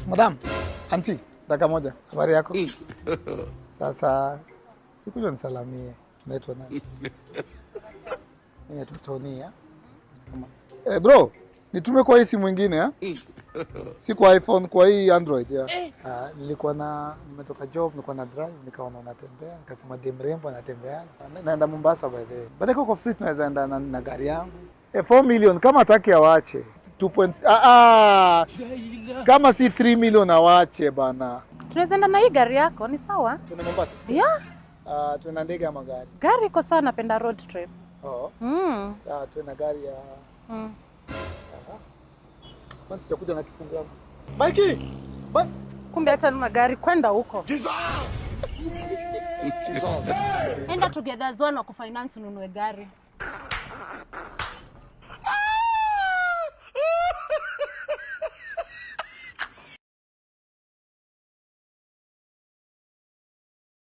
Madam, auntie, dakika moja. Habari yako? Sasa sikuja nisalamie. Naitwa nani? Naitwa Tony ya. Bro, nitume kwa hii simu mwingine si kwa iPhone, kwa hii Android ya. Nilikuwa nimetoka job, nilikuwa na drive, nikaona unatembea, nikasema dem rembo anatembea. Naenda Mombasa by the way. Baada kwa free tunaweza enda na gari yangu. 4 million kama hataki awache. 2. Kama si 3 million awache bana. Tunaweza enda na hii gari yako, ni sawa? Tuna Mombasa. Yeah. Tuna ndege ama gari? Gari iko sawa, napenda road trip. Sawa, tuna gari ya Kwanza sitakuja na kifungu yangu. Mikey! Kumbe hata na gari kwenda huko. Enda together zone wa kufinance ununue gari.